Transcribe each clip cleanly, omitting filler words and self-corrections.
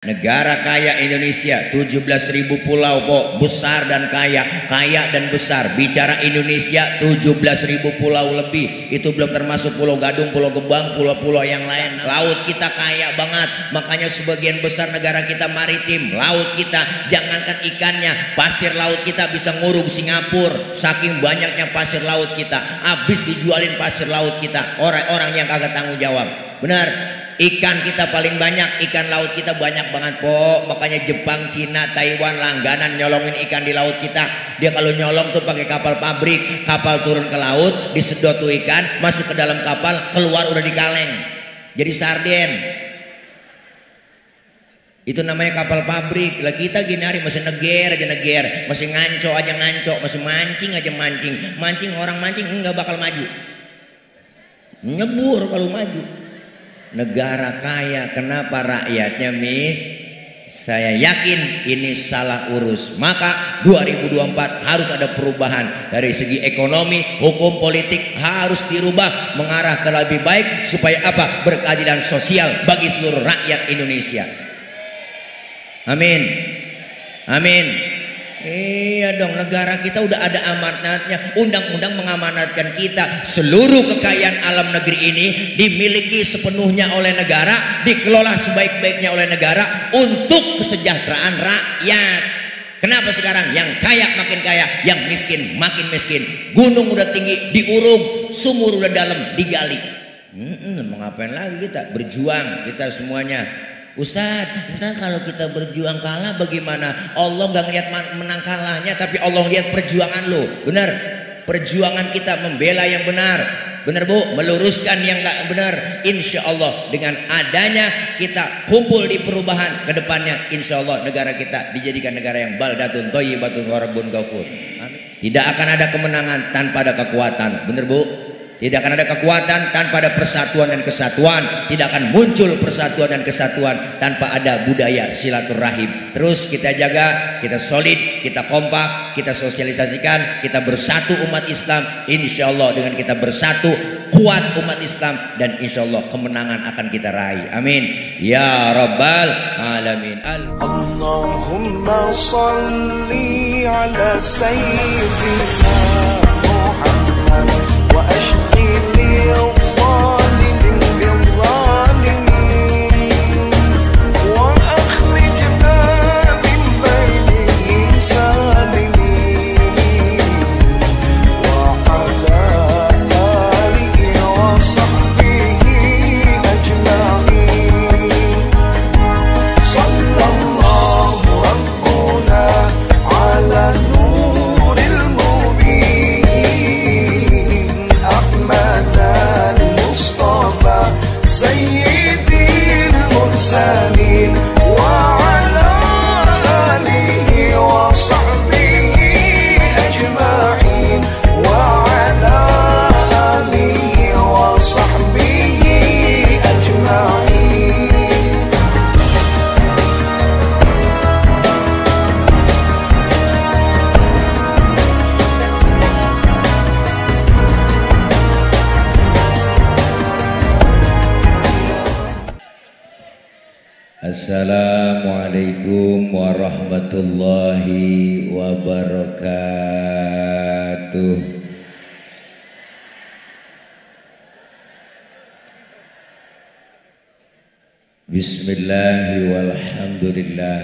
Negara kaya Indonesia, 17.000 pulau po, besar dan kaya, kaya dan besar. Bicara Indonesia 17.000 pulau lebih, itu belum termasuk Pulau Gadung, Pulau Gebang, pulau-pulau yang lain. Laut kita kaya banget, makanya sebagian besar negara kita maritim. Laut kita, jangankan ikannya, pasir laut kita bisa ngurung Singapura. Saking banyaknya pasir laut kita, habis dijualin pasir laut kita. Orang-orang yang kagak tanggung jawab. Benar. Ikan kita paling banyak, ikan laut kita banyak banget po. Makanya Jepang, Cina, Taiwan langganan nyolongin ikan di laut kita. Dia kalau nyolong tuh pakai kapal pabrik, kapal turun ke laut, disedot tuh ikan, masuk ke dalam kapal, keluar udah dikaleng, jadi sarden. Itu namanya kapal pabrik. Lah kita gini hari masih neger aja neger, masih ngancok aja ngancok, masih mancing aja mancing. Mancing orang mancing nggak bakal maju, nyebur kalau maju. Negara kaya, kenapa rakyatnya saya yakin ini salah urus. Maka 2024 harus ada perubahan dari segi ekonomi, hukum, politik harus dirubah mengarah ke lebih baik supaya apa? Berkeadilan sosial bagi seluruh rakyat Indonesia. Amin. Amin. Iya dong, negara kita udah ada amanatnya. Undang-undang mengamanatkan kita. Seluruh kekayaan alam negeri ini dimiliki sepenuhnya oleh negara, dikelola sebaik-baiknya oleh negara untuk kesejahteraan rakyat. Kenapa sekarang yang kaya makin kaya, yang miskin makin miskin? Gunung udah tinggi diurung, sumur udah dalam digali. Mau ngapain lagi kita? Berjuang kita semuanya. Ustadz, entah kalau kita berjuang kalah bagaimana? Allah gak ngeliat menang kalahnya, tapi Allah lihat perjuangan lo. Benar, perjuangan kita membela yang benar. Benar bu, meluruskan yang gak benar. Insya Allah dengan adanya kita kumpul di perubahan ke depannya, insya Allah negara kita dijadikan negara yang baldatun thayyibatun wa rabbun ghafur. Amin. Tidak akan ada kemenangan tanpa ada kekuatan. Benar bu? Tidak akan ada kekuatan tanpa ada persatuan dan kesatuan. Tidak akan muncul persatuan dan kesatuan tanpa ada budaya silaturahim. Terus kita jaga, kita solid, kita kompak, kita sosialisasikan, kita bersatu umat Islam. Insya Allah dengan kita bersatu kuat umat Islam, dan insya Allah kemenangan akan kita raih. Amin ya rabbal alamin. Allahumma salli ala sayyidina Muhammad wa ashqi lil zalimin bil zalimin wa akhrijna min bainihim salimin wa ala alihi wa sahbihi ajma'in. Sallallahu rabbuna ala nuril mubin Ahmad al-Mustafa sayyidil mursalin wa ala alihi wa sahbihi ajma'in wa ala alihi wa sahbihi ajma'in. Assalamualaikum warahmatullahi wabarakatuh. Bismillahi walhamdulillah.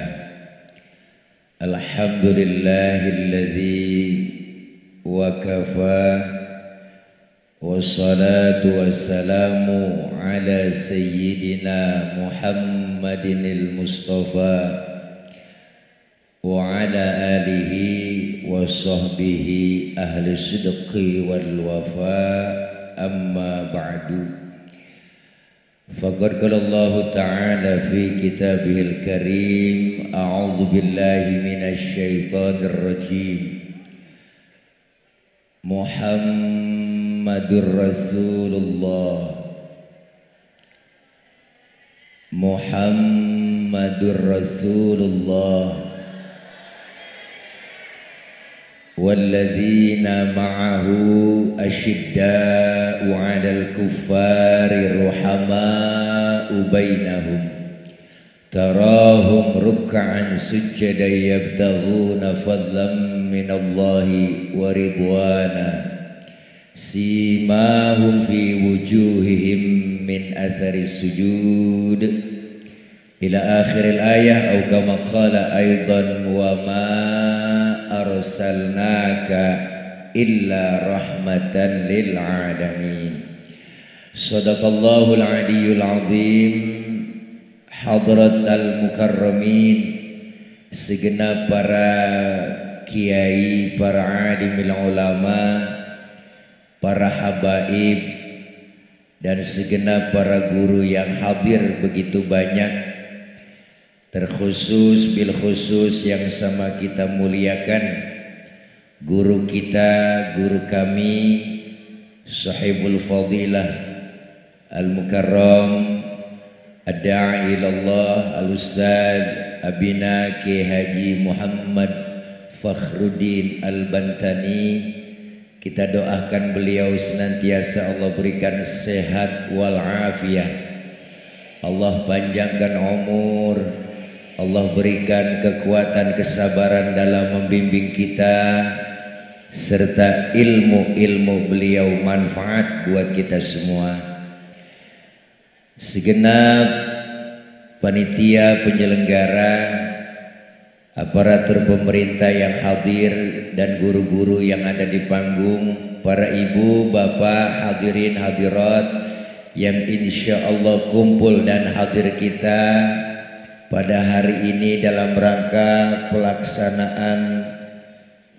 Alhamdulillahilladzi wa kafa. Wassalatu wassalamu ala sayyidina Muhammadinil Mustafa wa ala alihi wa sahbihi ahli sidqi wal wafa, amma ba'du. Faqad qala Allah ta'ala fi kitabihil karim, a'udzu billahi minasy syaithanir rajim. Muhammadur Rasulullah, Muhammadur Rasulullah, walladzina ma'ahu asyidda'u 'alal kuffari ruhama'u bainahum tarahum ruk'an sujjadan yabtaghuna fadlan minallahi wa ridwana simahum fi wujuhihim min athari sujud ila akhiril ayah atau kama qala aidan wa ma arsalnaka illa rahmatan lil alamin. Sadaqallahul aliyyul azim. Hadrat al-mukarramin, segenap para kiai, para alimul ulama, para habaib, dan segenap para guru yang hadir begitu banyak, terkhusus bil khusus yang sama kita muliakan guru kita, guru kami, sahibul fadilah al-mukarram ad-da'i ilallah al-ustad abina Ki Haji Muhammad Fakhruddin Al-Bantani. Kita doakan beliau senantiasa Allah berikan sehat wal afiyah, Allah panjangkan umur, Allah berikan kekuatan kesabaran dalam membimbing kita, serta ilmu-ilmu beliau manfaat buat kita semua. Segenap panitia penyelenggara, aparatur pemerintah yang hadir, dan guru-guru yang ada di panggung, para ibu, bapak, hadirin hadirat yang insya Allah kumpul dan hadir kita pada hari ini dalam rangka pelaksanaan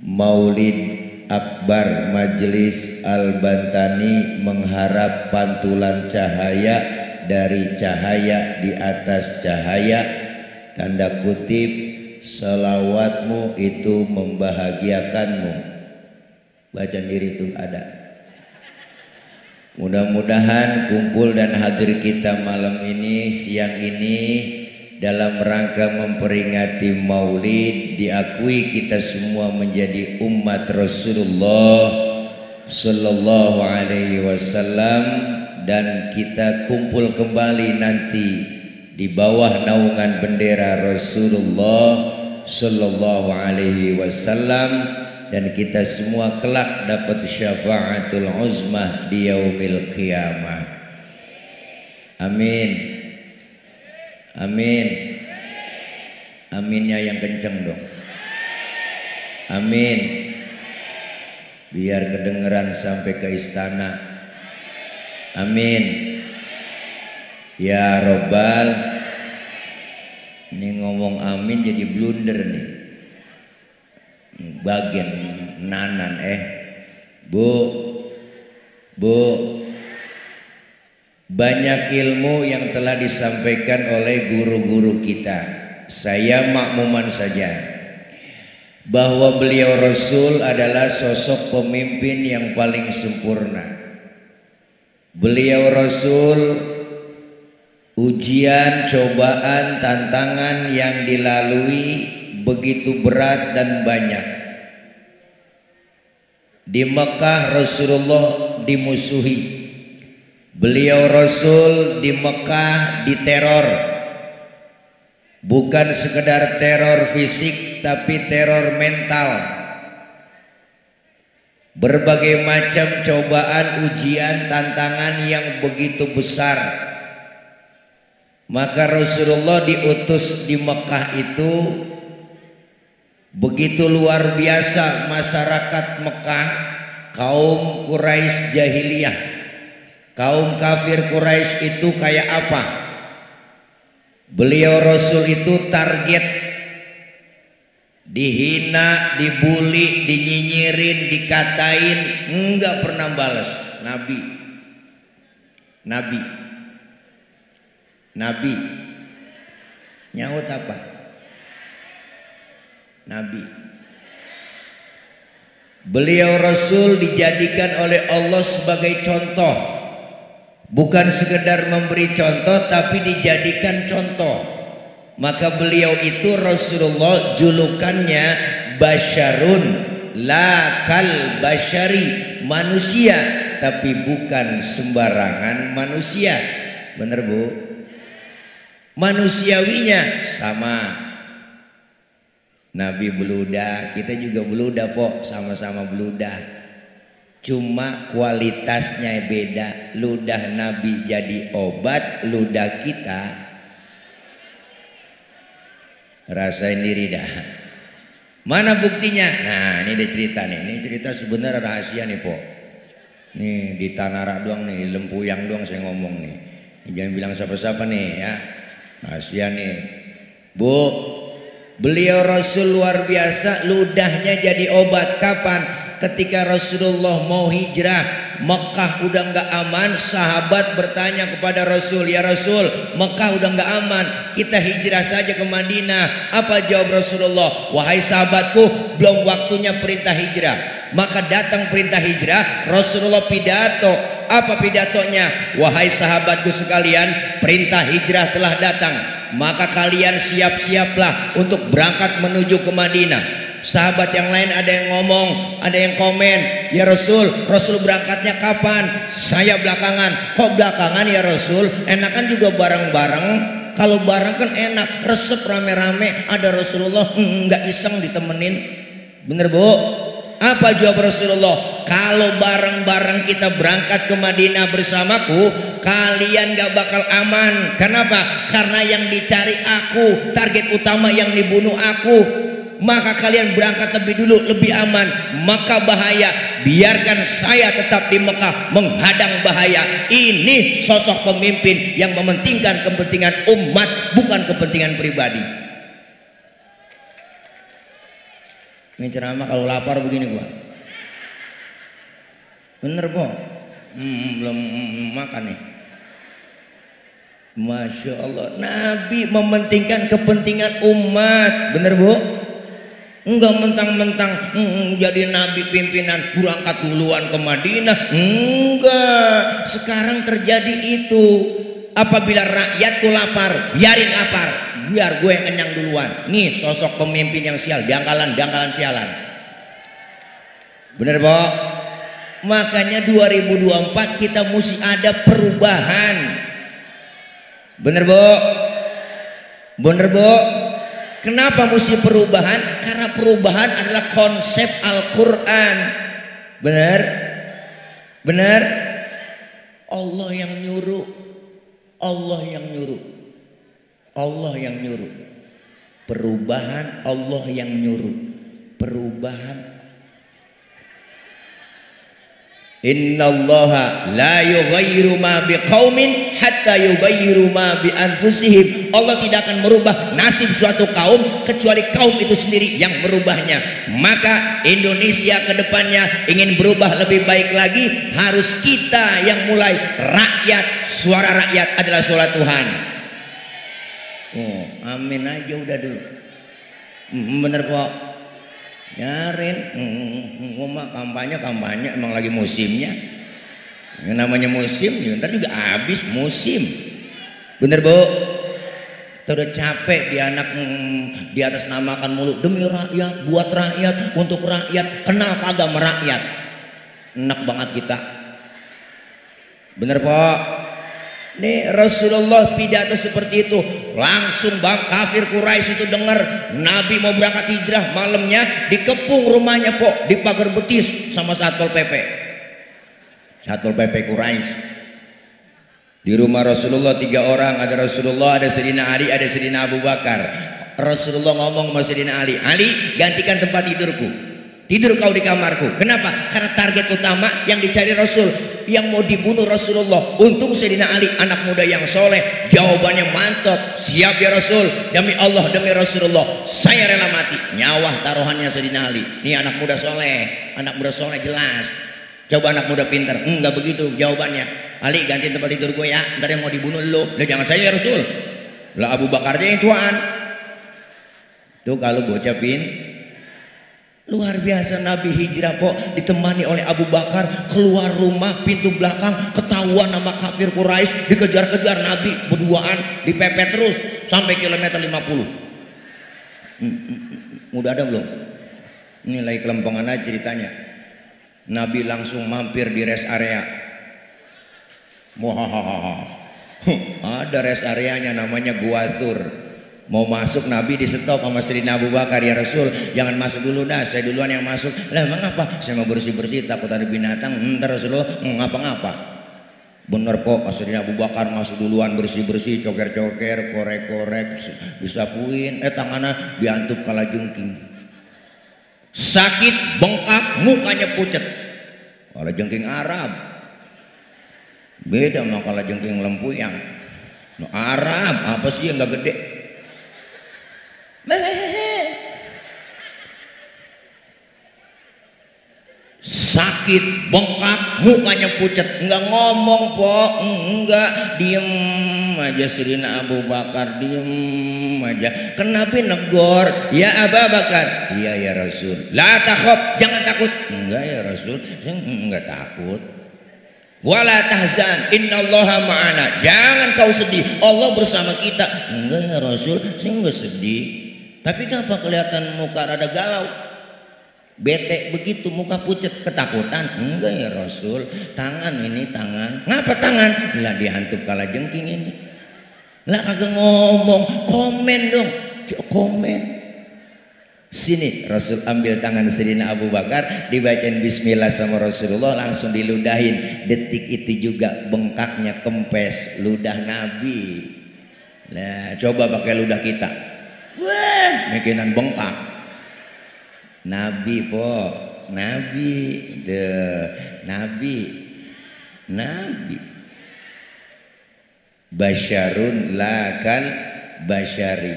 Maulid Akbar Majelis Al-Bantani, mengharap pantulan cahaya dari cahaya di atas cahaya, tanda kutip selawatmu itu membahagiakanmu. Baca diri itu ada. Mudah-mudahan kumpul dan hadir kita malam ini, siang ini, dalam rangka memperingati Maulid, diakui kita semua menjadi umat Rasulullah Sallallahu Alaihi Wasallam, dan kita kumpul kembali nanti di bawah naungan bendera Rasulullah Sallallahu Alaihi Wasallam, dan kita semua kelak dapat syafaatul uzmah di yaumil qiyamah. Amin. Amin. Aminnya yang kenceng dong. Amin. Biar kedengeran sampai ke istana. Amin. Ya Robbal. Ini ngomong amin jadi blunder nih. Bagian nanan Bu. Banyak ilmu yang telah disampaikan oleh guru-guru kita. Saya makmuman saja bahwa beliau Rasul adalah sosok pemimpin yang paling sempurna. Beliau Rasul, ujian, cobaan, tantangan yang dilalui begitu berat dan banyak. Di Mekah Rasulullah dimusuhi. Beliau Rasul di Mekah diteror. Bukan sekedar teror fisik, tapi teror mental. Berbagai macam cobaan, ujian, tantangan yang begitu besar. Maka Rasulullah diutus di Mekah itu begitu luar biasa. Masyarakat Mekah, kaum Quraisy jahiliyah, kaum kafir Quraisy itu kayak apa? Beliau Rasul itu target. Dihina, dibully, dinyinyirin, dikatain, enggak pernah balas. Nabi nyaut apa? Nabi. Beliau Rasul dijadikan oleh Allah sebagai contoh. Bukan sekedar memberi contoh, tapi dijadikan contoh. Maka beliau itu Rasulullah julukannya basyarun la kal basyari, manusia tapi bukan sembarangan manusia. Bener Bu? manusiawinya sama. Nabi beludah, kita juga beludah pok, sama-sama beludah. Cuma kualitasnya beda. Ludah Nabi jadi obat, ludah kita rasain diri dah. Mana buktinya? Nah ini ada cerita nih. Ini cerita sebenarnya rahasia nih pok. Nih di Tanara doang nih, di Lempuyang doang saya ngomong nih. Jangan bilang siapa-siapa nih ya. Rahasia nih. Bu, beliau Rasul luar biasa, ludahnya jadi obat. Kapan? Ketika Rasulullah mau hijrah, Mekah udah nggak aman. Sahabat bertanya kepada Rasul, ya Rasul, Mekah udah nggak aman, kita hijrah saja ke Madinah. Apa jawab Rasulullah? Wahai sahabatku, belum waktunya perintah hijrah. Maka datang perintah hijrah, Rasulullah pidato. Apa pidatonya? Wahai sahabatku sekalian, perintah hijrah telah datang, maka kalian siap-siaplah untuk berangkat menuju ke Madinah. Sahabat yang lain ada yang ngomong, ada yang komen, ya Rasul, Rasul berangkatnya kapan? Saya belakangan. Kok belakangan ya Rasul? Enakan juga bareng-bareng. Kalau bareng kan enak, resep rame-rame. Ada Rasulullah, nggak iseng ditemenin. Bener bu? Apa jawab Rasulullah? Kalau bareng-bareng kita berangkat ke Madinah bersamaku, kalian gak bakal aman. Kenapa? Karena yang dicari aku, target utama yang dibunuh aku. Maka kalian berangkat lebih dulu, lebih aman. Maka bahaya, biarkan saya tetap di Mekah menghadang bahaya. Ini sosok pemimpin yang mementingkan kepentingan umat, bukan kepentingan pribadi. Ini ceramah kalau lapar begini gua. Bener po? Belum makan nih. Masya Allah, Nabi mementingkan kepentingan umat. Bener bu? Enggak mentang-mentang jadi Nabi pimpinan berangkat duluan ke Madinah. Enggak. Sekarang terjadi itu. Apabila rakyatku lapar, biarin lapar, biar gue yang kenyang duluan. Nih sosok pemimpin yang sial, dangkalan sialan. Bener Pak? Makanya 2024 kita mesti ada perubahan. Bener Bu? Bener Bu? Kenapa mesti perubahan? Karena perubahan adalah konsep Al-Quran. Bener? Bener? Allah yang nyuruh. Allah yang nyuruh. Allah yang nyuruh. Perubahan Allah yang nyuruh. Perubahan. Innallaha la yughayyiru ma biqaumin hatta yughayyiru ma bi anfusihim. Allah tidak akan merubah nasib suatu kaum kecuali kaum itu sendiri yang merubahnya. Maka Indonesia ke depannya ingin berubah lebih baik lagi, harus kita yang mulai. Rakyat, suara rakyat adalah suara Tuhan. Oh, amin aja udah dulu. Bener kok. Nyarin, ngomong kampanye emang lagi musimnya. Yang namanya musim, ntar juga habis musim. Bener Bu? Kita udah capek di atas namakan mulu demi rakyat, buat rakyat, untuk rakyat, kenal kagak sama rakyat. Enak banget kita. Bener Pak? Nih Rasulullah pidato seperti itu, langsung kafir Quraisy itu dengar Nabi mau berangkat hijrah, malamnya dikepung rumahnya Pok, di pagar betis sama Satpol PP. Satpol PP Quraisy. Di rumah Rasulullah 3 orang, ada Rasulullah, ada Sayyidina Ali, ada Sayyidina Abu Bakar. Rasulullah ngomong sama Sayyidina Ali, Ali gantikan tempat tidurku. Tidur kau di kamarku. Kenapa? Karena target utama yang dicari Rasul, yang mau dibunuh Rasulullah. Untung Sayyidina Ali anak muda yang soleh, jawabannya mantap. Siap ya Rasul, demi Allah, demi Rasulullah, saya rela mati. Nyawa taruhannya Sayyidina Ali. Ini anak muda soleh jelas. Coba anak muda pintar, enggak begitu jawabannya. Ali ganti tempat tidur gue ya, ntar yang mau dibunuh lo. Lah jangan saya ya Rasul. Lah Abu Bakar aja yang tuaan. Tuh kalau bocah luar biasa. Nabi hijrah kok ditemani oleh Abu Bakar, keluar rumah pintu belakang ketahuan nama kafir Quraisy, dikejar-kejar Nabi berduaan, dipepet terus sampai kilometer 50. Udah ada belum? Ini lagi kelempangan aja ceritanya. Nabi langsung mampir di rest area. Muhahaha. Ada rest areanya namanya Gua Thur. Mau masuk Nabi di stop sama Sayyidina Abu Bakar, ya Rasul jangan masuk dulu dah, saya duluan yang masuk. Lah emang apa? Saya mau bersih-bersih takut ada binatang. Ntar Rasulullah ngapa-ngapa. Bener kok, Sayyidina Abu Bakar masuk duluan bersih-bersih, coker-coker, korek-korek, disapuin, tangannya diantup kalajengking. Sakit, bengkak, mukanya pucet. Kalajengking Arab. Beda sama kalajengking lempuyang. No, Arab apa sih yang nggak gede? Sakit, bengkak, mukanya pucat, nggak ngomong po, enggak, diem aja. Sayyidina Abu Bakar diem aja. Kenapa negor? Ya Abu Bakar, iya ya Rasul. La takhaf, jangan takut. Enggak ya Rasul, saya enggak takut. Wala tahzan, innallaha ma'ana. Jangan kau sedih, Allah bersama kita. Enggak ya Rasul, saya enggak sedih. Tapi kenapa kelihatan muka rada galau? Bete begitu, muka pucat, ketakutan? Enggak ya Rasul, tangan ini tangan. Ngapa tangan? Lah dihantup kalajengking ini. Lah kagak ngomong, komen dong, komen. Sini Rasul ambil tangan Sayyidina Abu Bakar, dibacain bismillah sama Rasulullah, langsung diludahin. Detik itu juga bengkaknya kempes ludah Nabi. Nah coba pakai ludah kita, wah mikinan bengkak. Nabi po, Nabi, Nabi. Basyarun lakal basyari.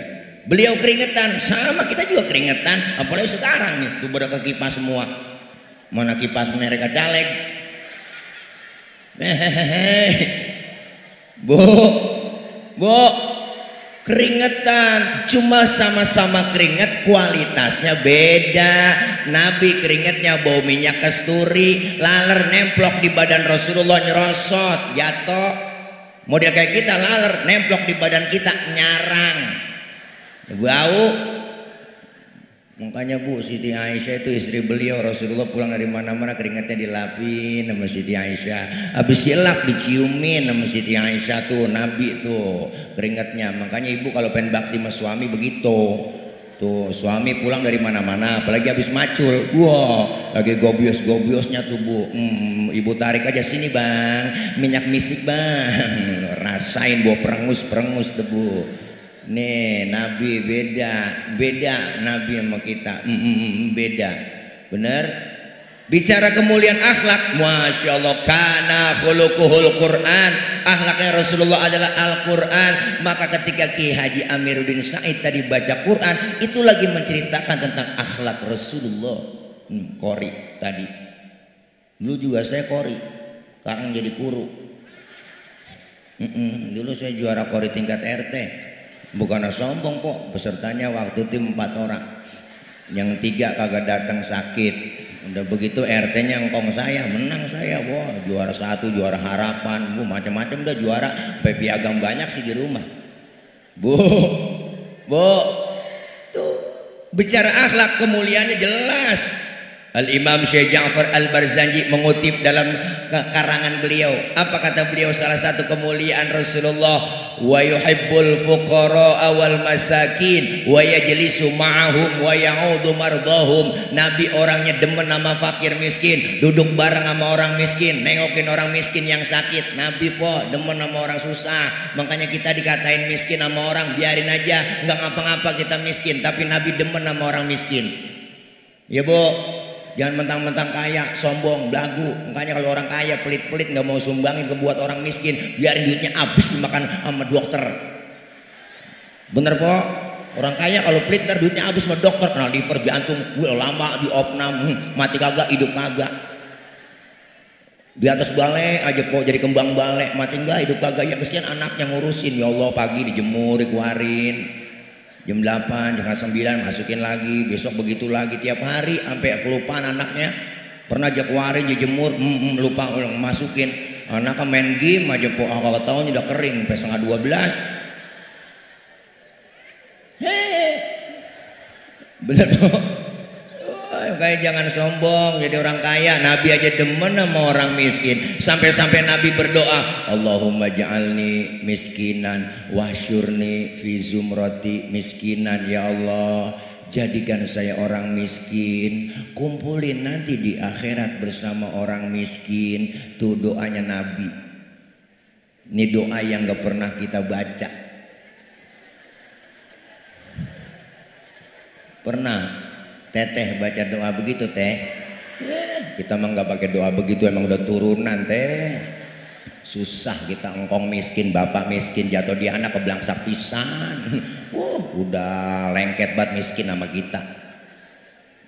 Beliau keringetan, sama kita juga keringetan. Apalagi sekarang nih, tuh pada ke kipas semua. Mana kipas mereka caleg? Bu, keringetan. Cuma sama-sama keringet, kualitasnya beda. Nabi keringetnya bau minyak kasturi, laler nemplok di badan Rasulullah nyerosot, jatuh. Model kayak kita laler nemplok di badan kita nyarang, bau. Makanya Bu, Siti Aisyah itu istri beliau, Rasulullah pulang dari mana-mana keringatnya dilapin sama Siti Aisyah. Habis silap diciumin sama Siti Aisyah tuh, Nabi tuh keringatnya. Makanya ibu kalau pengen bakti sama suami begitu. Tuh suami pulang dari mana-mana, apalagi habis macul, wah lagi gobios-gobiosnya tuh Bu. Ibu tarik aja, sini bang, minyak misik bang, rasain bawa perengus tuh Bu. Nih Nabi beda Nabi sama kita, beda, bener. Bicara kemuliaan akhlak, masya Allah, kana khuluquhul Quran, akhlaknya Rasulullah adalah Al-Quran. Maka ketika Ki Haji Amiruddin Said tadi baca Quran, itu lagi menceritakan tentang akhlak Rasulullah. Kori tadi, dulu juga saya kori, sekarang jadi guru. Dulu saya juara kori tingkat RT. Bukan sombong kok, pesertanya waktu itu 4 orang, yang 3 kagak datang sakit. Udah begitu RT-nya ngkong saya, menang saya, wah juara 1, juara harapan, Bu macam-macam udah juara, piagam banyak sih di rumah. Bu, tuh bicara akhlak kemuliaannya jelas. Al-Imam Syekh Ja'far Al-Barzanji mengutip dalam karangan beliau, apa kata beliau? Salah satu kemuliaan Rasulullah, wa yuhibbul fuqara wal masakin wa yajlisu ma'ahum wa ya'udu mardahum. Nabi orangnya demen sama fakir miskin, duduk bareng sama orang miskin, nengokin orang miskin yang sakit. Nabi po demen sama orang susah. Makanya kita dikatain miskin sama orang, biarin aja, nggak ngapa-ngapa kita miskin, tapi Nabi demen sama orang miskin. Ya Bu, jangan mentang-mentang kaya, sombong, belagu. Makanya kalau orang kaya pelit-pelit nggak mau sumbangin ke buat orang miskin, biarin duitnya habis dimakan sama dokter. Bener po? Orang kaya kalau pelit ntar duitnya habis sama dokter, kena liver, jantung, gue lama di opnam, mati kagak, hidup kagak. Di atas balai aja po, jadi kembang balai, mati enggak, hidup kagak. Ya kesian anaknya ngurusin. Ya Allah, pagi dijemur, dikeluarin, jam 8, jam 9 masukin lagi, besok begitu lagi tiap hari sampai kelupaan anaknya. Pernah aja keluarin dijemur, lupa masukin. Anaknya main game aja po, kalau tahun udah kering sampai setengah 12. Bener po. makanya jangan sombong jadi orang kaya. Nabi aja demen sama orang miskin. Sampai-sampai Nabi berdoa, Allahumma ja'alni miskinan wasyurni fi zumrati miskinan. Ya Allah, jadikan saya orang miskin, kumpulin nanti di akhirat bersama orang miskin. Tuh doanya Nabi. Ini doa yang gak pernah kita baca. Pernah teteh baca doa begitu teh? Kita mah nggak pakai doa begitu, emang udah turunan teh. Susah kita engkong miskin, bapak miskin, jatuh di anak keblangsak pisan. Udah lengket banget miskin sama kita.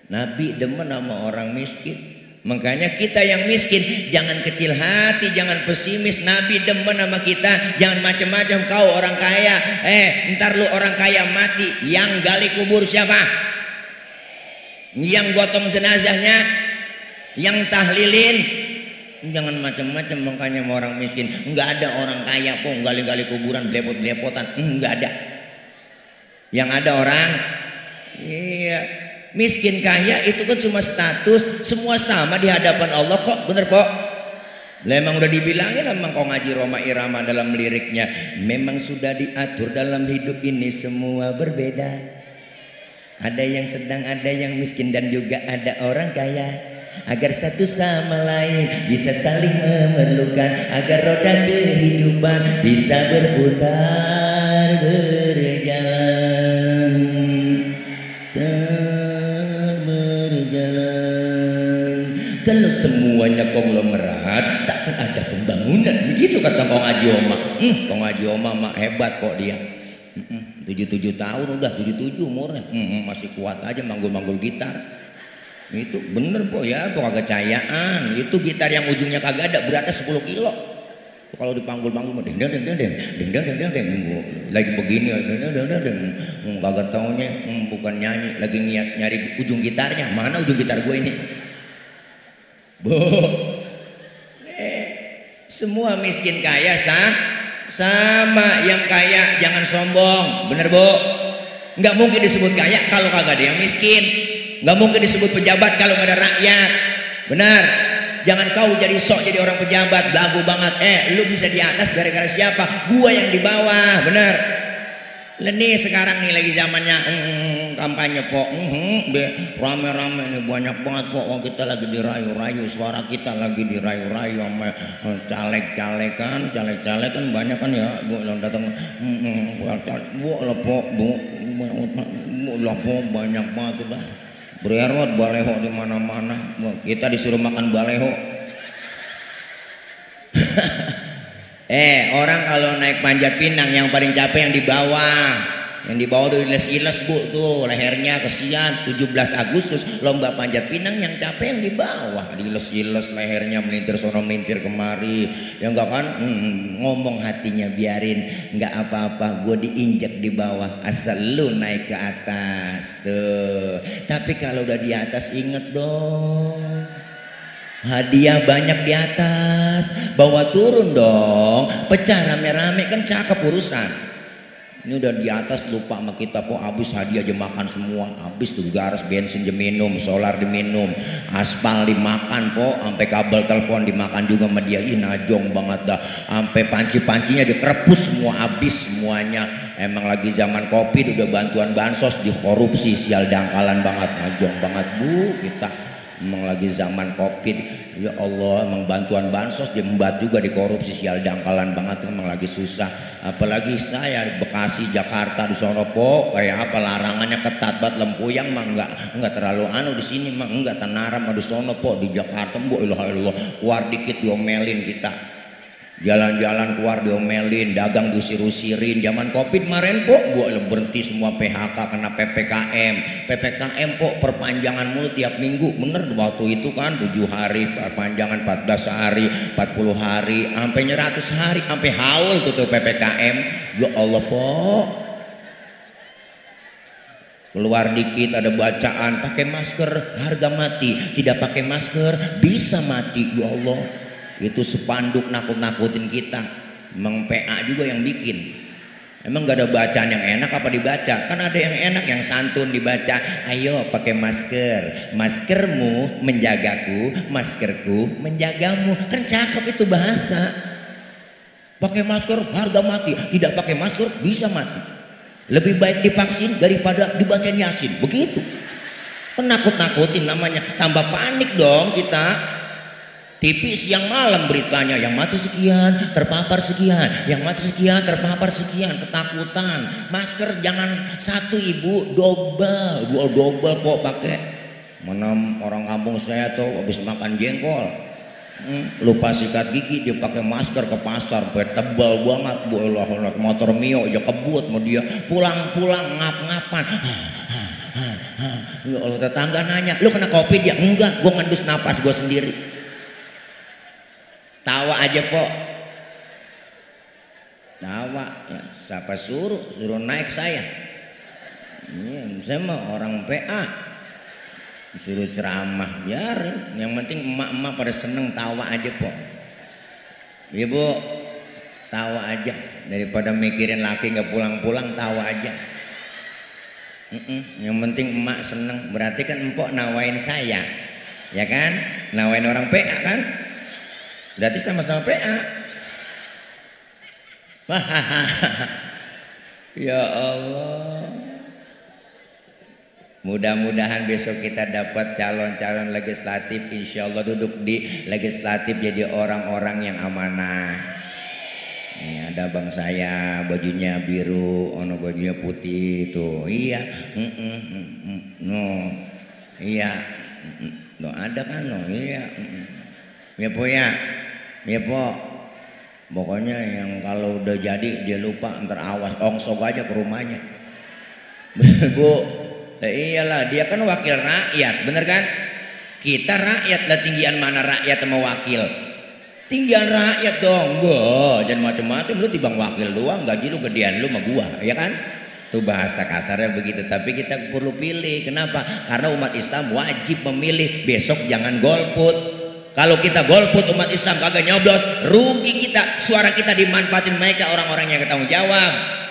Nabi demen sama orang miskin. Makanya kita yang miskin jangan kecil hati, jangan pesimis. Nabi demen sama kita, jangan macam-macam. Kau orang kaya, ntar lu orang kaya mati, yang gali kubur siapa? Yang gotong jenazahnya, yang tahlilin. Jangan macam-macam. Makanya sama orang miskin, nggak ada orang kaya kok gali-gali kuburan blepot-blepotan, nggak ada. Yang ada orang, iya. Miskin kaya itu kan cuma status, semua sama di hadapan Allah kok, bener kok. Memang udah dibilangin emang kok ngaji Roma Irama dalam liriknya, memang sudah diatur dalam hidup ini semua berbeda. Ada yang sedang, ada yang miskin, dan juga ada orang kaya. Agar satu sama lain bisa saling memerlukan, agar roda kehidupan bisa berputar berjalan. Kalau semuanya konglomerat, takkan ada pembangunan. Begitu kata Kong Haji Oma. Kong Haji Oma mah hebat kok dia. 77 tahun udah, 77 umurnya. Masih kuat aja manggul-manggul gitar. Itu bener po ya, po kagak cayaan. Itu gitar yang ujungnya kagak ada, beratnya 10 kilo. Kalau dipanggul-panggul deng deng deng deng deng deng deng deng deng lagi begini deng deng deng deng kagak taunya bukan nyanyi, lagi nyari ujung gitarnya. Mana ujung gitar gue ini? Bu, semua miskin kaya sama. Yang kaya jangan sombong, bener bu. Nggak mungkin disebut kaya kalau kagak ada yang miskin. Nggak mungkin disebut pejabat kalau nggak ada rakyat, benar. Jangan kau jadi sok jadi orang pejabat, belagu banget. Lu bisa di atas gara-gara siapa? Gua yang di bawah, benar. Nih sekarang nih lagi zamannya kampanye po, rame-rame nih banyak banget po. Kita lagi dirayu-rayu, suara kita lagi dirayu-rayu sama caleg-caleg kan banyak kan ya. Bu datang, bu lah po banyak banget udah. Bererot baleho di mana-mana. Kita disuruh makan baleho. Orang kalau naik panjat pinang yang paling capek yang di bawah. Yang di bawah tuh iles-iles bu tuh lehernya, kesian. 17 Agustus lomba panjat pinang yang capek yang di bawah. Iles-iles lehernya melintir sono melintir kemari. Ya enggak kan? Ngomong hatinya biarin, enggak apa-apa. Gue diinjak di bawah asal lu naik ke atas tuh. Tapi kalau udah di atas inget dong, hadiah banyak di atas, bawa turun dong, pecah rame-rame kan cakep urusan. Ini udah di atas lupa sama kita po, habis hadiah aja makan semua, habis tuh garas bensin diminum, solar diminum, aspal dimakan po, sampai kabel telepon dimakan juga sama dia. Najong banget dah, sampai panci-pancinya dikerepus semua, habis semuanya. Emang lagi zaman Covid udah bantuan bansos dikorupsi, sial dangkalan banget, najong banget bu kita. Emang lagi zaman Covid, ya Allah, emang bantuan bansos diembat juga dikorupsi, sial dangkalan banget, emang lagi susah. Apalagi saya di Bekasi, Jakarta, di sono po, kayak apa larangannya ketat banget. Lempuyang mah enggak terlalu di sini mah enggak Tanaram di sono po. Di Jakarta bu, ilah keluar dikit diomelin kita. Jalan-jalan keluar diomelin, dagang diusir-usirin. Zaman Covid kemarin po, gua berhenti semua PHK kena PPKM po, perpanjangan mulu tiap minggu. Bener waktu itu kan 7 hari perpanjangan, 14 hari, 40 hari, sampai 100 hari, sampai haul tuh PPKM. Ya Allah po. Keluar dikit ada bacaan, pakai masker harga mati, tidak pakai masker bisa mati. Ya Allah, itu spanduk nakut-nakutin kita. Meng PA juga yang bikin. Emang gak ada bacaan yang enak apa dibaca? Kan ada yang enak, yang santun dibaca. Ayo pakai masker, maskermu menjagaku, maskerku menjagamu. Kan cakep itu bahasa. Pakai masker harga mati, tidak pakai masker bisa mati. Lebih baik divaksin daripada dibacain Yasin. Begitu. Kan nakut-nakutin namanya. Tambah panik dong kita. TV siang malam beritanya, yang mati sekian, terpapar sekian, yang mati sekian, terpapar sekian, ketakutan. Masker jangan satu ibu, double kok pakai. Mana orang kampung saya tuh habis makan jengkol, lupa sikat gigi, dia pakai masker ke pasar, tebal banget, bu Allah, motor Mio aja kebut mau dia, pulang-pulang ngap-ngapan. Ya Allah, tetangga nanya, lu kena covid ya? Enggak, gua ngendus napas gua sendiri. Tawa aja po, tawa ya, siapa suruh naik saya. Saya mah orang PA, disuruh ceramah biarin, yang penting emak-emak pada seneng, tawa aja po. Ibu tawa aja, daripada mikirin laki nggak pulang-pulang, tawa aja. Yang penting emak seneng, berarti kan empok nawain saya, ya kan? Nawain orang PA kan? Berarti sama-sama PA. Ya Allah. Mudah-mudahan besok kita dapat calon-calon legislatif, insya Allah duduk di legislatif jadi orang-orang yang amanah. Nih ada bang saya bajunya biru, ono bajunya putih tuh. Iya. No. Iya. No ada kan no. Iya. Ya po ya. Ya po, pokoknya yang kalau udah jadi dia lupa ntar awas ongsog aja ke rumahnya. Bu, iyalah dia kan wakil rakyat, bener kan? Kita rakyat lah, tinggian mana rakyat sama wakil? Tinggian rakyat dong, boh, jangan macem-macem lu tibang wakil doang, gaji lu gedean lu sama gua, ya kan? Itu bahasa kasarnya begitu, tapi kita perlu pilih. Kenapa? Karena umat Islam wajib memilih, besok jangan golput. Kalau kita golput umat Islam kagak nyoblos, rugi kita, suara kita dimanfaatin mereka, orang-orang yang bertanggung jawab.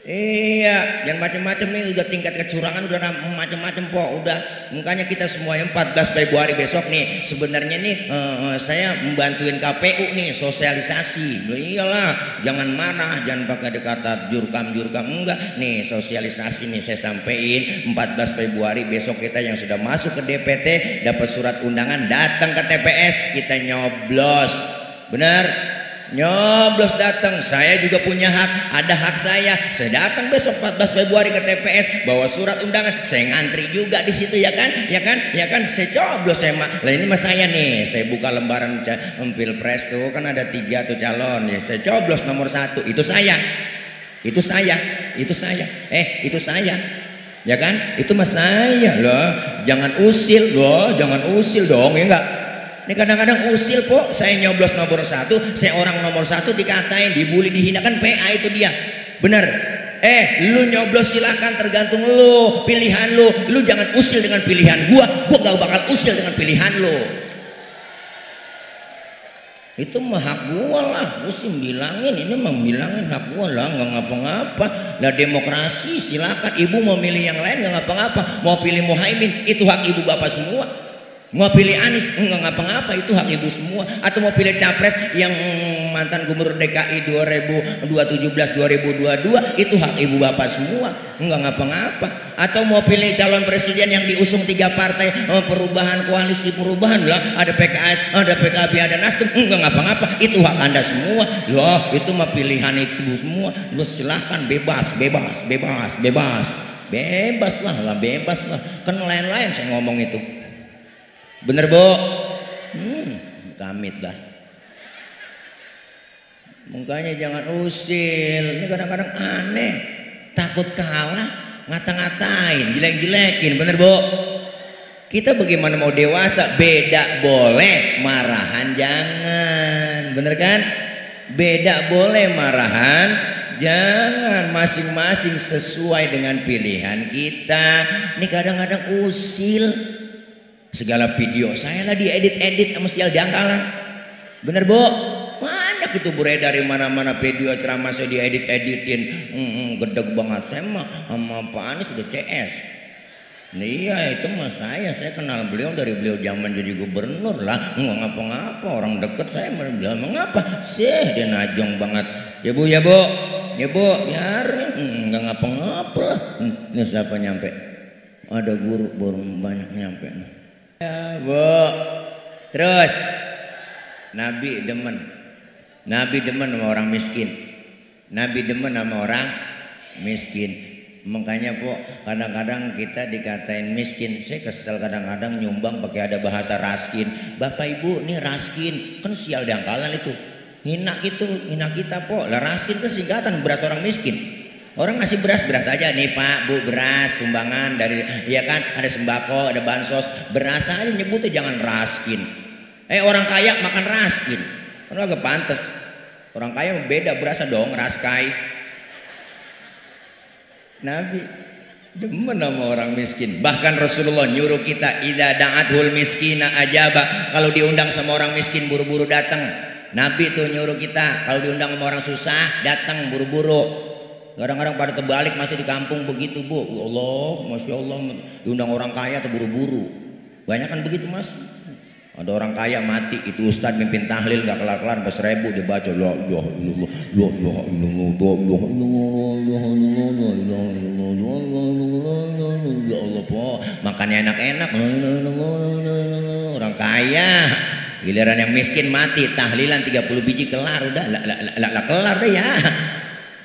Iya, jangan macam-macam nih, udah tingkat kecurangan udah macam-macam po, udah. Makanya kita semuanya 14 Februari besok nih, sebenarnya nih saya membantuin KPU nih sosialisasi. Iyalah, jangan marah, jangan pakai kata jurkam enggak. Nih sosialisasi nih saya sampein 14 Februari besok kita yang sudah masuk ke DPT dapat surat undangan datang ke TPS kita nyoblos. Benar? Nyoblos datang, saya juga punya hak, ada hak saya datang besok 14 Februari ke TPS bawa surat undangan, saya ngantri juga di situ ya kan, saya coblos saya mak. Lah ini mas saya nih, saya buka lembaran pilpres tuh kan ada 3 tuh calon ya, saya coblos nomor 1, itu saya, ya kan, itu mas saya loh, jangan usil dong ya enggak. Ini kadang-kadang usil kok, saya nyoblos nomor 1, saya orang nomor 1 dikatain, dibully, dihinakan, PA itu dia. Bener. Lu nyoblos silakan, tergantung lu, pilihan lu jangan usil dengan pilihan gua gak bakal usil dengan pilihan lu. Itu mah hak gua lah, gua sih bilangin, ini mah bilangin hak gua lah, nggak ngapa-ngapa. Lah demokrasi silakan, ibu mau milih yang lain nggak ngapa-ngapa, mau pilih Muhaimin itu hak ibu bapak semua. Mau pilih Anies enggak ngapa-ngapa, itu hak ibu semua. Atau mau pilih capres yang mantan gubernur DKI 2017-2022 itu hak ibu bapak semua, enggak ngapa-ngapa. Atau mau pilih calon presiden yang diusung 3 partai perubahan, koalisi perubahan lah, ada PKS, ada PKB, ada Nasdem, enggak ngapa-ngapa, itu hak anda semua. Loh itu mah pilihan ibu semua. Lu silahkan bebas lah. Kan lain-lain saya ngomong itu. Bener bu? Kamit dah. Makanya jangan usil. Ini kadang-kadang aneh, takut kalah, ngata-ngatain, jelek-jelekin. Bener bu? Kita bagaimana mau dewasa? Beda boleh, marahan jangan. Bener kan? Beda boleh, marahan jangan. Masing-masing sesuai dengan pilihan kita. Ini kadang-kadang usil. Segala video saya lah diedit-edit sama sial jangkalan. Bener bu? Banyak banyak itu beredar di mana-mana video ceramah saya diedit-editin. Gedeg banget saya mah sama Pak Anies udah CS. Iya itu mah saya kenal beliau dari beliau zaman jadi gubernur lah, nggak ngapa-ngapa, orang deket saya bilang mengapa sih dia najong banget. Ya bu, biarin, nggak ngapa-ngapa lah. Ini siapa nyampe? Ada guru baru banyak nyampe. Ya bu, terus Nabi demen sama orang miskin. Nabi demen sama orang miskin. Makanya kok kadang-kadang kita dikatain miskin. Saya kesel kadang-kadang nyumbang pakai ada bahasa raskin. Bapak ibu nih raskin, kan sial diangkalan itu. Hina kita po. Lah raskin kan singkatan beras orang miskin. Orang ngasih beras aja nih Pak Bu, beras sumbangan dari, ya kan, ada sembako, ada bansos, beras aja nyebutnya, jangan raskin. Orang kaya makan raskin kan agak pantas. Orang kaya beda berasa dong, raskai. Nabi demen sama orang miskin. Bahkan Rasulullah nyuruh kita, idza da'atul miskina ajaba, kalau diundang sama orang miskin buru-buru datang. Nabi tuh nyuruh kita kalau diundang sama orang susah datang buru-buru. Kadang-kadang pada terbalik masih di kampung begitu bu. Ya Allah, masya Allah, diundang orang kaya tuh buru-buru. Banyak kan begitu mas. Ada orang kaya mati, itu ustadz mimpin tahlil gak kelar-kelar sampai 1000 dia baca la ilaha illallah, la ilaha illallah, la ilaha illallah, ya Allah po, makannya enak-enak, orang kaya. Giliran yang miskin mati, tahlilan 30 biji kelar udah, lah kelar deh ya.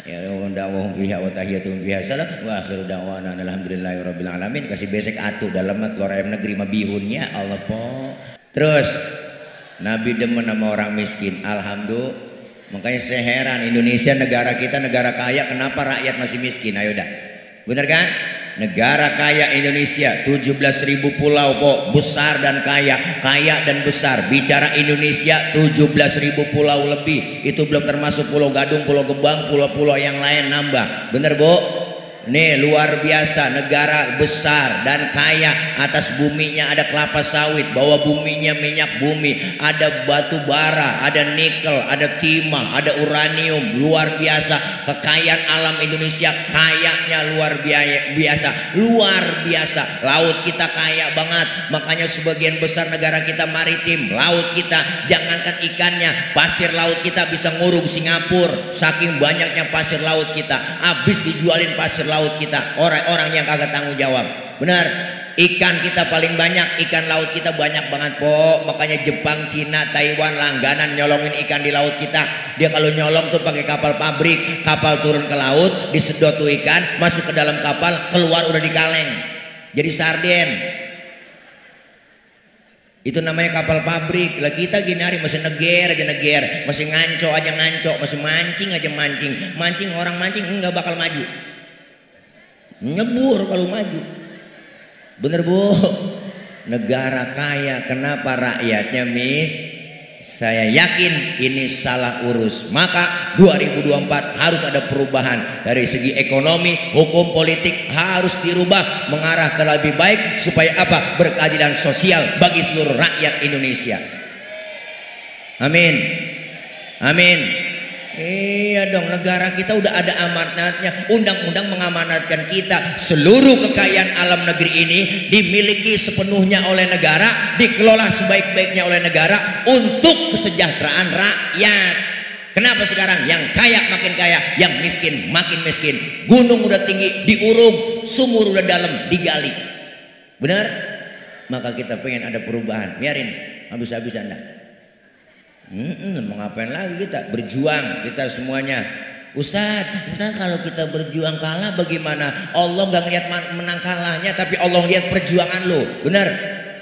Ya da'wahum fiha wa tahiyatum fiha salam wa akhiru da'wana alhamdulillahirabbil alamin. Kasih besek atuh dalam telur ayam negeri mah bihunnya Allah po. Terus Nabi demen sama orang miskin. Alhamdulillah. Makanya saya heran, Indonesia negara kita negara kaya, kenapa rakyat masih miskin? Ayo dah. Bener kan? Negara kaya Indonesia 17.000 pulau po, besar dan kaya dan besar. Bicara Indonesia 17.000 pulau lebih. Itu belum termasuk Pulau Gadung, Pulau Gebang, pulau-pulau yang lain nambah. Bener bu? Nih luar biasa, negara besar dan kaya. Atas buminya ada kelapa sawit, bawah buminya minyak bumi, ada batu bara, ada nikel, ada timah, ada uranium. Luar biasa, kekayaan alam Indonesia kayanya luar biasa. Laut kita kaya banget, makanya sebagian besar negara kita maritim. Laut kita, jangankan ikannya, pasir laut kita bisa ngurung Singapura. Saking banyaknya pasir laut kita, habis dijualin pasir laut kita, orang-orang yang kagak tanggung jawab. Benar, ikan kita paling banyak, ikan laut kita banyak banget po. Makanya Jepang, Cina, Taiwan langganan nyolongin ikan di laut kita. Dia kalau nyolong tuh pakai kapal pabrik, kapal turun ke laut, disedot tuh ikan, masuk ke dalam kapal, keluar udah di kaleng, jadi sarden. Itu namanya kapal pabrik. Lah kita gini hari masih neger, masih ngancok, masih mancing, orang mancing enggak bakal maju. Nyebur kalau maju. Bener bu? Negara kaya, kenapa rakyatnya Saya yakin ini salah urus. Maka 2024 harus ada perubahan dari segi ekonomi, hukum, politik harus dirubah mengarah ke lebih baik supaya apa? Berkeadilan sosial bagi seluruh rakyat Indonesia. Amin. Amin. Iya dong, negara kita udah ada amanatnya. Undang-undang mengamanatkan kita. Seluruh kekayaan alam negeri ini dimiliki sepenuhnya oleh negara, dikelola sebaik-baiknya oleh negara untuk kesejahteraan rakyat. Kenapa sekarang yang kaya makin kaya, yang miskin makin miskin? Gunung udah tinggi diurung, sumur udah dalam digali. Benar? Maka kita pengen ada perubahan. Biarin habis-habisan dah. Mau ngapain lagi kita? Berjuang kita semuanya. Ustadz, entah kalau kita berjuang kalah bagaimana? Allah gak ngeliat menang kalahnya, tapi Allah ngeliat perjuangan lo. Benar?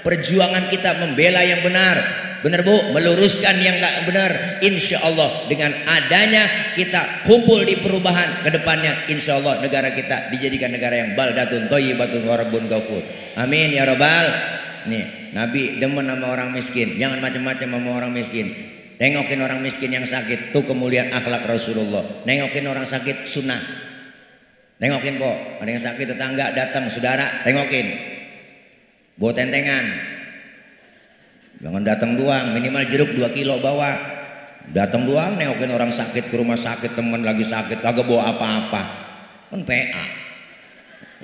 Perjuangan kita membela yang benar. Benar bu? Meluruskan yang gak benar. Insya Allah dengan adanya kita kumpul di perubahan ke depannya, insya Allah negara kita dijadikan negara yang baldatun thayyibatun wa rabbun ghafur. Amin ya rabbal. Nih Nabi demen sama orang miskin. Jangan macam-macam sama orang miskin. Nengokin orang miskin yang sakit, tuh kemuliaan akhlak Rasulullah. Nengokin orang sakit sunnah. Nengokin kok, ada yang sakit tetangga datang, saudara, tengokin. Bawa tentengan. Jangan datang doang, minimal jeruk 2 kilo bawa. Datang doang nengokin orang sakit ke rumah sakit, temen lagi sakit kagak bawa apa-apa. Kan PA.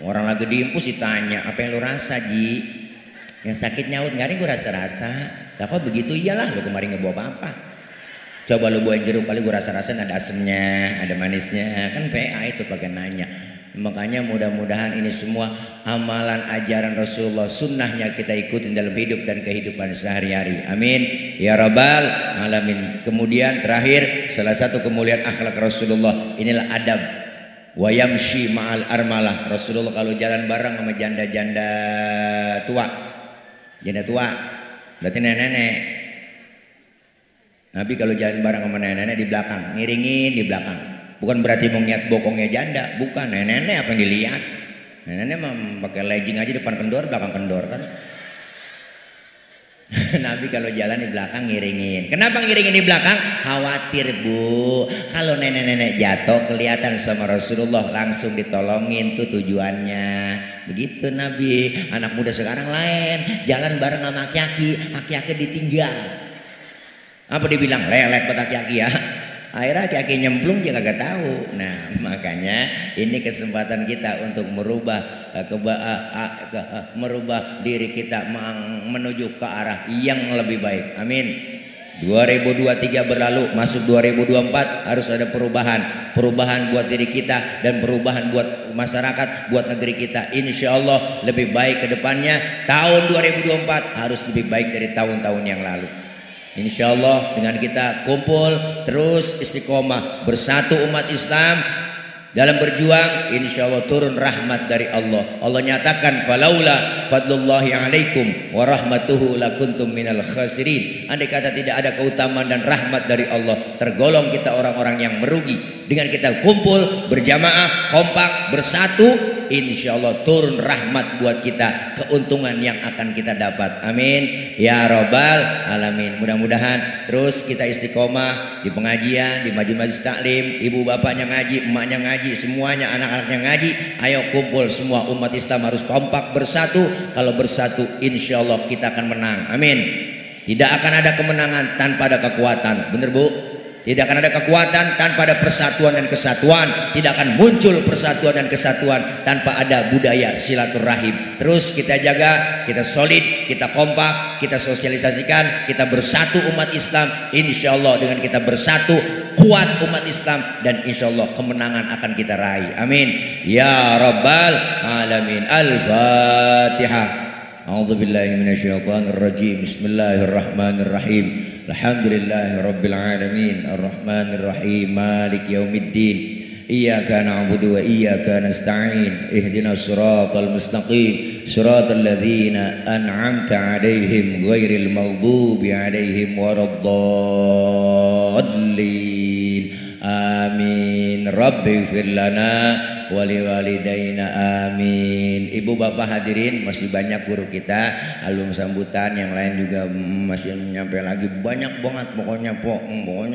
Orang lagi diimpus ditanya, "Apa yang lu rasa, Ji?" "Yang sakit nyaut." "Nggak ada, gue rasa-rasa." "Lah kok begitu?" "Iyalah, lu kemarin nggak bawa apa-apa. Coba lu buahin jeruk kali gue rasa-rasa ada asemnya, ada manisnya." Kan PA itu pakai nanya. Makanya mudah-mudahan ini semua amalan ajaran Rasulullah, sunnahnya kita ikutin dalam hidup dan kehidupan sehari-hari. Amin ya rabbal alamin. Kemudian terakhir, salah satu kemuliaan akhlak Rasulullah inilah adab. Wa yamshi ma'al armalah. Rasulullah kalau jalan bareng sama janda-janda tua. Janda tua berarti nenek-nenek. Nabi kalau jalan bareng sama nenek-nenek di belakang, ngiringin di belakang. Bukan berarti mau niat bokongnya janda, bukan. Nenek-nenek apa yang dilihat? Nenek-nenek mah pakai legging aja depan kendor, belakang kendor kan. Nabi kalau jalan di belakang ngiringin. Kenapa ngiringin di belakang? Khawatir, Bu, kalau nenek-nenek jatuh kelihatan sama Rasulullah, langsung ditolongin, tuh tujuannya. Begitu Nabi. Anak muda sekarang lain, jalan bareng sama aki-aki ditinggal. Apa dibilang? Lelet buat aki-aki ya. Akhirnya kaki nyemplung dia kagak tahu. Nah makanya ini kesempatan kita untuk merubah diri kita menuju ke arah yang lebih baik. Amin. 2023 berlalu, masuk 2024 harus ada perubahan buat diri kita dan perubahan buat masyarakat, buat negeri kita. Insya Allah lebih baik ke depannya. Tahun 2024 harus lebih baik dari tahun-tahun yang lalu. Insya Allah dengan kita kumpul terus istiqomah bersatu umat Islam dalam berjuang, insya Allah turun rahmat dari Allah. Allah nyatakan falaula fadlullahi alaikum wa rahmatuhu lakuntum minal khasirin. Andai kata tidak ada keutamaan dan rahmat dari Allah, tergolong kita orang-orang yang merugi. Dengan kita kumpul berjamaah kompak bersatu, insya Allah turun rahmat buat kita, keuntungan yang akan kita dapat. Amin ya rabbal alamin. Mudah-mudahan terus kita istiqomah di pengajian, di majelis taklim, ibu bapaknya ngaji, emaknya ngaji, semuanya anak-anaknya ngaji. Ayo kumpul semua umat Islam harus kompak bersatu. Kalau bersatu insya Allah kita akan menang. Amin. Tidak akan ada kemenangan tanpa ada kekuatan. Bener Bu? Tidak akan ada kekuatan tanpa ada persatuan dan kesatuan. Tidak akan muncul persatuan dan kesatuan tanpa ada budaya silaturahim. Terus kita jaga, kita solid, kita kompak, kita sosialisasikan, kita bersatu umat Islam. Insya Allah dengan kita bersatu kuat umat Islam dan insya Allah kemenangan akan kita raih. Amin ya rabbal alamin. Al-Fatihah. A'udzubillahi minasyaitonirrajim. Bismillahirrahmanirrahim. Alhamdulillahi rabbil alamin arrahmanir rahim maliki yaumiddin iyyaka na'budu wa iyyaka nasta'in ihdinas siratal mustaqim siratal ladzina an'amta 'alaihim ghairil maghdubi 'alaihim waraddallin. Amin. Rabbighfir lana wali walidaina amin. Ibu bapak hadirin, masih banyak guru kita album sambutan, yang lain juga masih nyampe lagi banyak banget. Pokoknya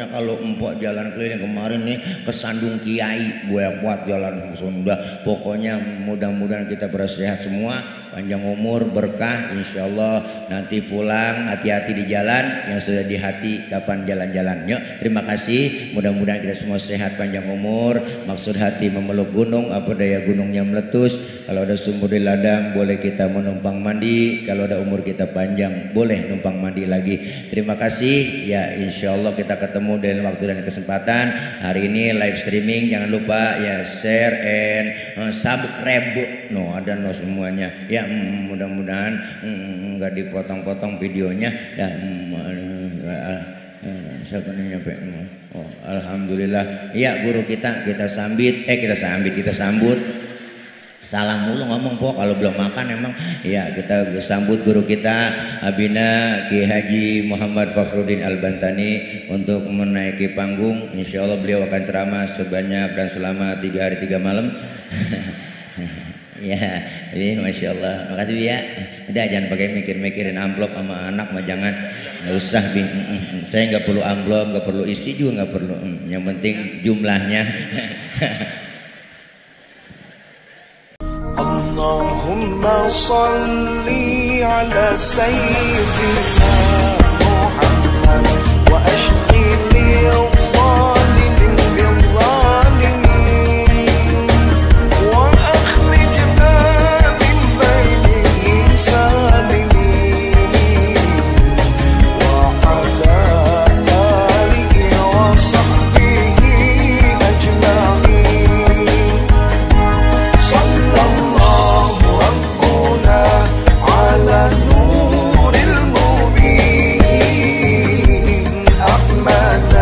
kalau empok jalan keliling kemarin nih kesandung kiai gue buat jalan Sunda. Pokoknya mudah-mudahan kita bersehat semua, panjang umur, berkah, insya Allah. Nanti pulang hati-hati di jalan, yang sudah di hati kapan jalan-jalan. Yuk, terima kasih, mudah-mudahan kita semua sehat, panjang umur. Maksud hati memeluk gunung, apa daya gunungnya meletus. Kalau ada sumur di ladang boleh kita menumpang mandi. Kalau ada umur kita panjang boleh numpang mandi lagi. Terima kasih ya, insya Allah kita ketemu dalam waktu dan kesempatan. Hari ini live streaming, jangan lupa ya share and subscribe. Ada semuanya ya. Mudah-mudahan nggak dipotong-potong videonya dan siapa nih nyampe? Oh, alhamdulillah ya, guru kita sambut. Salah mulu ngomong po kalau belum makan emang ya. Kita sambut guru kita Abina Ki Haji Muhammad Fakhruddin Al-Bantani untuk menaiki panggung. Insya Allah beliau akan ceramah sebanyak dan selama 3 hari 3 malam. Ya, ini masya Allah. Makasih ya. Udah jangan pakai mikirin amplop sama anak mah, jangan. Nggak usah. Saya nggak perlu amplop, nggak perlu isi juga nggak perlu. Yang penting jumlahnya. Allahumma salli ala sayyidina Muhammad وأشقي للظالم بالظالمين وأخرجنا من بينهم سالمين وعلى آله وصحبه أجمعين صلى الله ربنا على النور المبين أحمد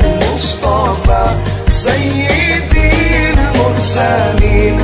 المصطفى سيد المرسلين